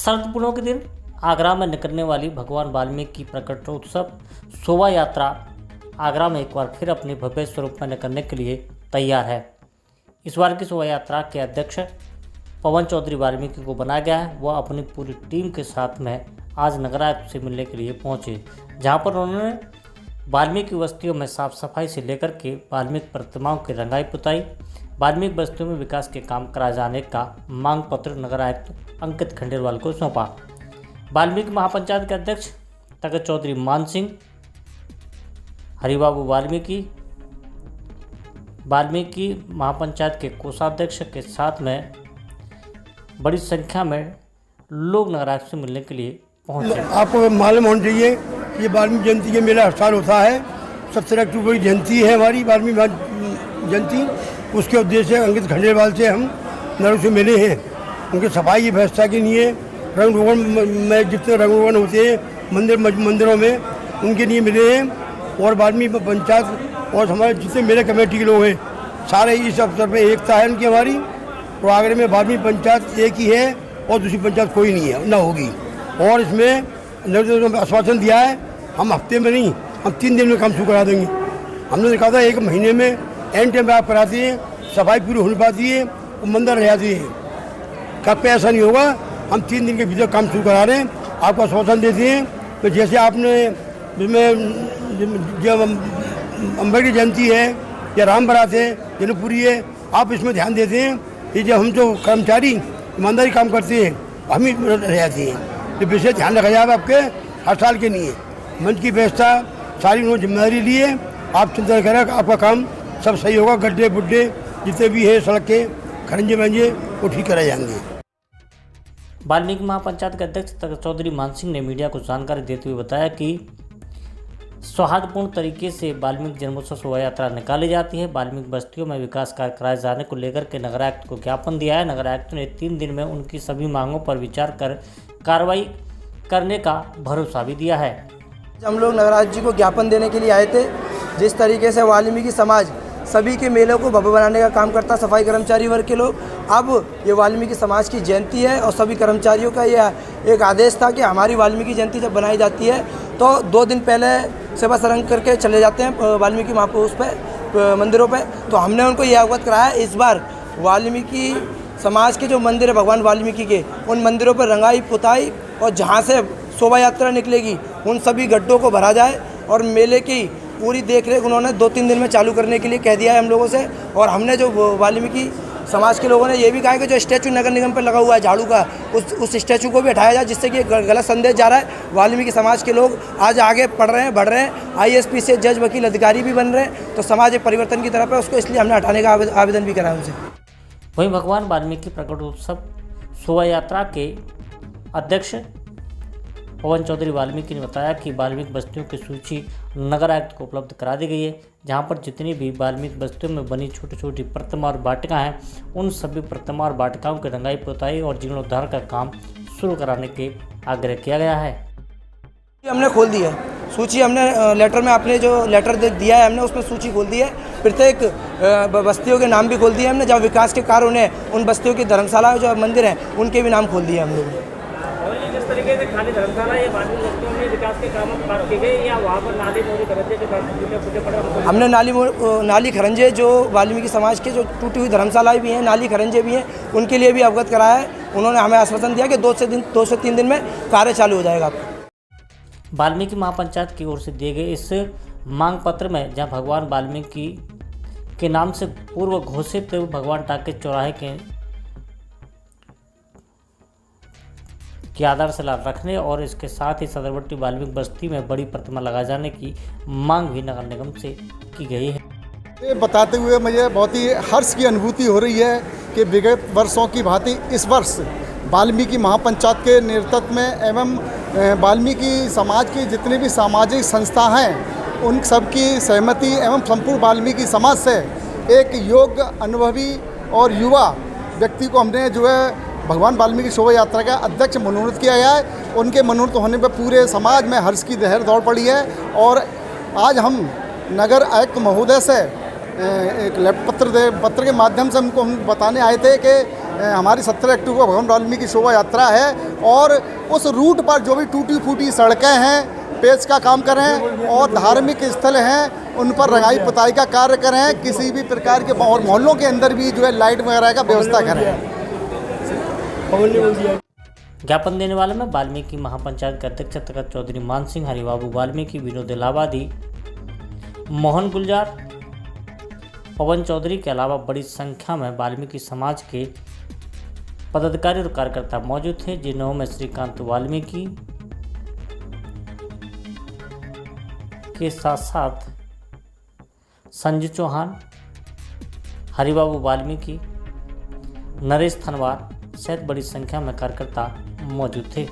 शरद पूर्णिमा के दिन आगरा में निकलने वाली भगवान वाल्मीकि की प्रकटोत्सव शोभा यात्रा आगरा में एक बार फिर अपने भव्य स्वरूप में निकलने के लिए तैयार है। इस बार की शोभा यात्रा के अध्यक्ष पवन चौधरी वाल्मीकि को बनाया गया है। वह अपनी पूरी टीम के साथ में आज नगर आयुक्त से मिलने के लिए पहुंचे, जहां पर उन्होंने वाल्मीकि बस्तियों में साफ सफाई से लेकर के वाल्मीकि प्रतिमाओं की रंगाई पुताई, वाल्मीकि बस्तियों में विकास के काम कराए जाने का मांग पत्र नगर आयुक्त अंकित खंडेलवाल को सौंपा। वाल्मीकि महापंचायत के अध्यक्ष तखत चौधरी मान सिंह, हरिबाबू वाल्मीकि महापंचायत के कोषाध्यक्ष के साथ में बड़ी संख्या में लोग नगर आयुक्त से मिलने के लिए पहुंचे। आपको मालूम होना चाहिए ये वाल्मीकि जयंती के मेला हर साल होता है। 17 अक्टूबर की जयंती है हमारी वाल्मीकि जयंती। उसके उद्देश्य अंकित खंडेलवाल से हम नगर से मिले हैं। उनके सफाई की व्यवस्था के लिए रंग रोगन में जितने रंग रोगन होते हैं मंदिरों में उनके लिए मिले हैं। और वाल्मीकि पंचायत और हमारे जितने मेरे कमेटी के लोग हैं सारे इस अवसर पर एकता है उनकी हमारी। तो आगरे में वाल्मीकि पंचायत एक ही है और दूसरी पंचायत कोई नहीं है, ना होगी। और इसमें नगर आश्वासन दिया है हम हफ्ते में नहीं, हम 3 दिन में काम शुरू करा देंगे। हमने कहा था 1 महीने में एंड टाइम आप कराती है, सफाई पूरी होने पाती है और मंदिर रह जाती है। कब पे ऐसा नहीं होगा, हम 3 दिन के भीतर काम शुरू करा रहे हैं। आपको आश्वासन देते हैं। तो जैसे आपने इसमें जब अम्बेडकर जयंती है या राम बारात है, जनकपुरी है, आप इसमें ध्यान देते हैं। ये जब हम जो कर्मचारी ईमानदारी काम करते हैं हम ही रह जाती हैं। तो विशेष ध्यान रखा जाए आपके हर साल के लिए मंच की व्यवस्था सारी उन्होंने जिम्मेदारी ली है। आप चिंता करें, आपका काम सब सही होगा। गड्ढे बुड्ढे जितने भी है सड़क के खरंजे वंजे वो ठीक कराए जाएंगे। वाल्मीकि महापंचायत के अध्यक्ष तखत चौधरी मान सिंह ने मीडिया को जानकारी देते हुए बताया कि सौहार्दपूर्ण तरीके से वाल्मीकि जन्मोत्सव शोभा यात्रा निकाली जाती है। वाल्मीकि बस्तियों में विकास कार्य कराए जाने को लेकर के नगर आयुक्त को ज्ञापन दिया है। नगर आयुक्त ने 3 दिन में उनकी सभी मांगों पर विचार कर कार्रवाई करने का भरोसा भी दिया है। हम लोग नगर आयुक्त जी को ज्ञापन देने के लिए आए थे। जिस तरीके से वाल्मीकि समाज सभी के मेलों को भव्य बनाने का काम करता, सफाई कर्मचारी वर्ग के लोग, अब ये वाल्मीकि समाज की जयंती है और सभी कर्मचारियों का यह एक आदेश था कि हमारी वाल्मीकि जयंती जब बनाई जाती है तो 2 दिन पहले सेवा सरंग करके चले जाते हैं वाल्मीकि महापुरुष पे मंदिरों पे। तो हमने उनको यह अवगत कराया इस बार वाल्मीकि समाज के जो मंदिर है भगवान वाल्मीकि के, उन मंदिरों पर रंगाई पुताई और जहाँ से शोभा यात्रा निकलेगी उन सभी गड्ढों को भरा जाए और मेले की पूरी देखरेख उन्होंने 2-3 दिन में चालू करने के लिए कह दिया है हम लोगों से। और हमने जो वाल्मीकि समाज के लोगों ने ये भी कहा है कि जो स्टैचू नगर निगम पर लगा हुआ है झाड़ू का, उस स्टैचू को भी हटाया जाए, जिससे कि गलत संदेश जा रहा है। वाल्मीकि समाज के लोग आज आगे बढ़ रहे हैं, ISP से जज वकील अधिकारी भी बन रहे हैं। तो समाज एक परिवर्तन की तरफ है, उसको इसलिए हमने हटाने का आवेदन भी करा उनसे। वहीं भगवान वाल्मीकि प्रकटोत्सव शोभा यात्रा के अध्यक्ष पवन चौधरी वाल्मीकि ने बताया कि वाल्मीकि बस्तियों की सूची नगर आयुक्त को उपलब्ध करा दी गई है, जहां पर जितनी भी वाल्मीकि बस्तियों में बनी छोटी छोटी प्रतिमा और वाटिका हैं, उन सभी प्रतिमा और वाटिकाओं की रंगाई पुताई और जीर्णोद्धार का काम शुरू कराने के आग्रह किया गया है। हमने खोल दी है सूची, हमने लेटर में आपने जो लेटर दिया है हमने उसमें सूची खोल दी है। प्रत्येक बस्तियों के नाम भी खोल दिए हमने। जहाँ विकास के कार्य होने उन बस्तियों की धर्मशाला जो मंदिर हैं उनके भी नाम खोल दिए हम लोगों ने। जिस तरीके से खाली धर्मशाला या वाल्मीकि बस्तियों में विकास के काम बात की गई या वहाँ पर नाली मोरी खरंजे जो हमने नाली खरंजे जो वाल्मीकि समाज के जो टूटी हुई धर्मशालाएं भी हैं, नाली खरंजे भी हैं, उनके लिए भी अवगत कराया है। उन्होंने हमें आश्वासन दिया कि 2 से 3 दिन में कार्य चालू हो जाएगा। वाल्मीकि महापंचायत की ओर से दिए गए इस मांग पत्र में जहां भगवान वाल्मीकि के नाम से पूर्व घोषित भगवान टाके चौराहे की आधारशिला रखने और इसके साथ ही सदरवट्टी वाल्मीकि बस्ती में बड़ी प्रतिमा लगाए जाने की मांग भी नगर निगम से की गई है। ये बताते हुए मुझे बहुत ही हर्ष की अनुभूति हो रही है कि विगत वर्षों की भांति इस वर्ष वाल्मीकि महापंचायत के नेतृत्व में एवं वाल्मीकि समाज की जितनी भी सामाजिक संस्था हैं उन सब की सहमति एवं संपूर्ण वाल्मीकि समाज से एक योग्य अनुभवी और युवा व्यक्ति को हमने जो है भगवान वाल्मीकि शोभा यात्रा का अध्यक्ष मनोनीत किया गया है। उनके मनोनीत होने पर पूरे समाज में हर्ष की लहर दौड़ पड़ी है। और आज हम नगर आयुक्त महोदय से एक पत्र के माध्यम से हम बताने आए थे कि हमारी 17 अक्टूबर को भगवान वाल्मीकि शोभा यात्रा है और उस रूट पर जो भी टूटी फूटी सड़कें हैं, पेच का काम कर रहे हैं और धार्मिक स्थल हैं, उन पर रंगाई पुताई का कार्य कर रहे हैं। किसी भी प्रकार के और मोहल्लों के अंदर भी जो है लाइट वगैरह का व्यवस्था कर रहे हैं। ज्ञापन देने वाले में वाल्मीकि महापंचायत के अध्यक्ष तथा चौधरी मान सिंह, हरिबाबू वाल्मीकि, विनोद इलाहाबादी, मोहन गुलजार, पवन चौधरी के अलावा बड़ी संख्या में वाल्मीकि समाज के पदाधिकारी और कार्यकर्ता मौजूद थे, जिन्होंने श्रीकांत वाल्मीकि के साथ साथ संजय चौहान, हरिबाबू वाल्मीकि, नरेश थनवार सहित बड़ी संख्या में कार्यकर्ता मौजूद थे।